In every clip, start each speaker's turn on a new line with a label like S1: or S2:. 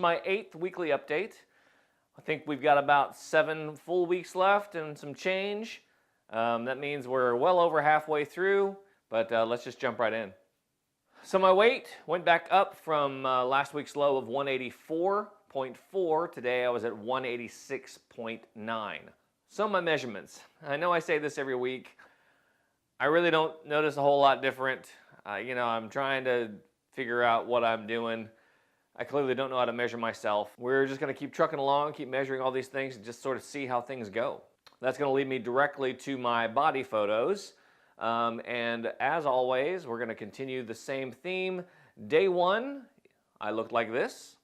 S1: my 8th weekly update. I think we've got about 7 full weeks left and some change. That means we're well over halfway through, but let's just jump right in. So my weight went back up from last week's low of 184.4. Today I was at 186.9. So my measurements. I know I say this every week. I really don't notice a whole lot different. I'm trying to figure out what I'm doing. I clearly don't know how to measure myself. We're just going to keep trucking along, keep measuring all these things, and just sort of see how things go. That's going to lead me directly to my body photos. And as always, we're going to continue the same theme. Day 1, I looked like this.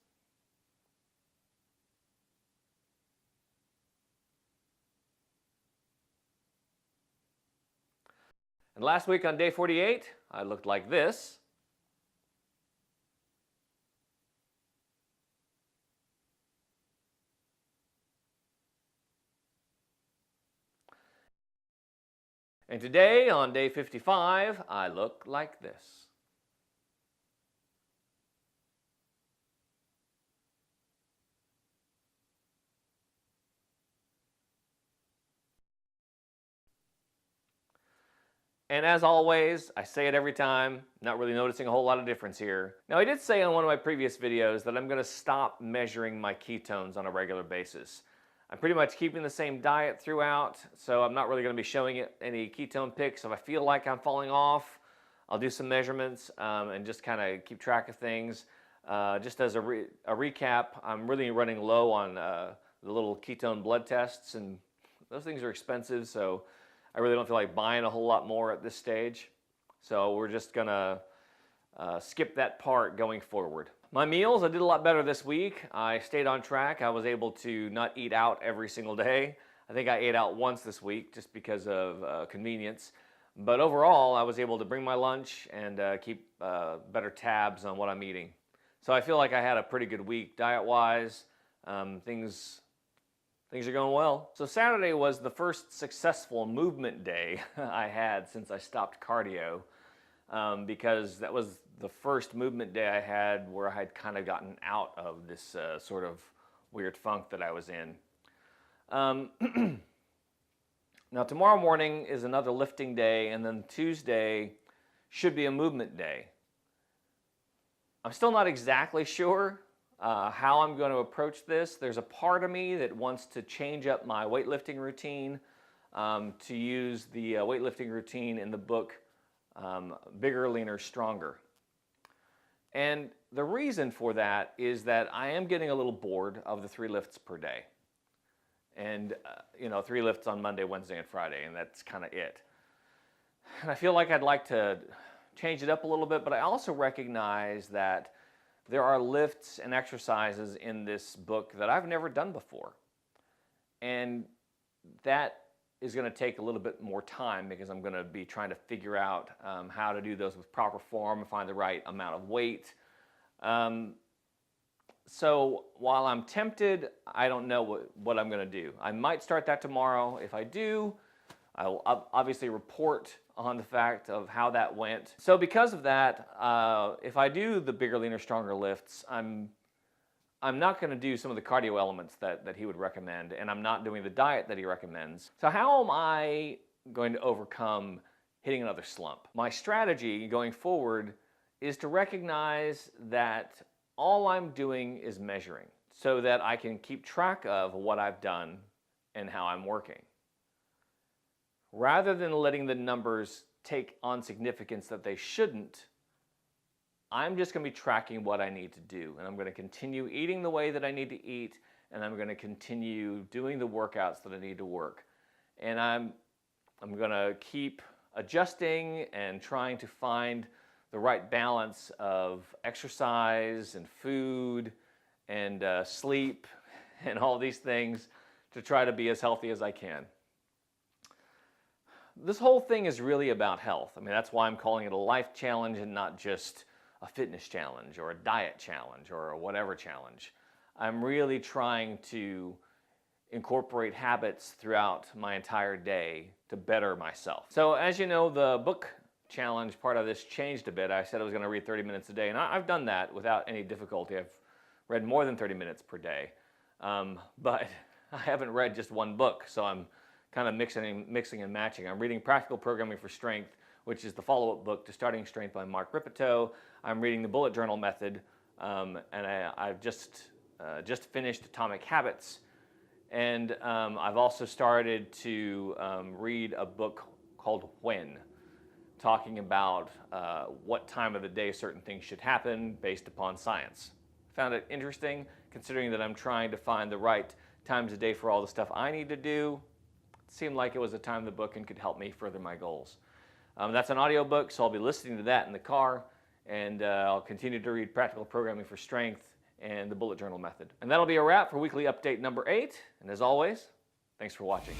S1: And last week on day 48, I looked like this. And today, on day 55, I look like this. And as always, I say it every time, not really noticing a whole lot of difference here. Now, I did say on one of my previous videos that I'm going to stop measuring my ketones on a regular basis. I'm pretty much keeping the same diet throughout, so I'm not really going to be showing it any ketone pics. If I feel like I'm falling off, I'll do some measurements and just kind of keep track of things. Just as a recap, I'm really running low on the little ketone blood tests, and those things are expensive, so I really don't feel like buying a whole lot more at this stage. So we're just going to skip that part going forward. My meals, I did a lot better this week. I stayed on track. I was able to not eat out every single day. I think I ate out once this week just because of convenience. But overall, I was able to bring my lunch and keep better tabs on what I'm eating. So I feel like I had a pretty good week diet-wise. Things are going well. So Saturday was the first successful movement day I had since I stopped cardio. Because that was the first movement day I had where I had kind of gotten out of this sort of weird funk that I was in. Now tomorrow morning is another lifting day, and then Tuesday should be a movement day. I'm still not exactly sure how I'm going to approach this. There's a part of me that wants to change up my weightlifting routine, to use the weightlifting routine in the book Bigger, Leaner, Stronger. And the reason for that is that I am getting a little bored of the 3 lifts per day. And, 3 lifts on Monday, Wednesday, and Friday, and that's kind of it. And I feel like I'd like to change it up a little bit, but I also recognize that there are lifts and exercises in this book that I've never done before. And that is going to take a little bit more time because I'm going to be trying to figure out how to do those with proper form and find the right amount of weight. So while I'm tempted, I don't know what I'm going to do. I might start that tomorrow. If I do, I will obviously report on the fact of how that went. So because of that, if I do the Bigger, Leaner, Stronger lifts, I'm not going to do some of the cardio elements that he would recommend, and I'm not doing the diet that he recommends. So how am I going to overcome hitting another slump? My strategy going forward is to recognize that all I'm doing is measuring so that I can keep track of what I've done and how I'm working. Rather than letting the numbers take on significance that they shouldn't, I'm just going to be tracking what I need to do, and I'm going to continue eating the way that I need to eat, and I'm going to continue doing the workouts that I need to work. And I'm going to keep adjusting and trying to find the right balance of exercise and food and sleep and all these things to try to be as healthy as I can. This whole thing is really about health. I mean, that's why I'm calling it a life challenge and not just a fitness challenge or a diet challenge or a whatever challenge. I'm really trying to incorporate habits throughout my entire day to better myself. So as you know, the book challenge part of this changed a bit. I said I was going to read 30 minutes a day, and I've done that without any difficulty. I've read more than 30 minutes per day. But I haven't read just one book, so I'm kind of mixing and matching. I'm reading Practical Programming for Strength, which is the follow-up book to Starting Strength by Mark Rippetoe. I'm reading the Bullet Journal Method, and I've just finished Atomic Habits. And I've also started to read a book called When, talking about what time of the day certain things should happen based upon science. Found it interesting, considering that I'm trying to find the right times of day for all the stuff I need to do. It seemed like it was a time of the book and could help me further my goals. That's an audiobook, so I'll be listening to that in the car, and I'll continue to read Practical Programming for Strength and the Bullet Journal Method. And that'll be a wrap for weekly update number 8. And as always, thanks for watching.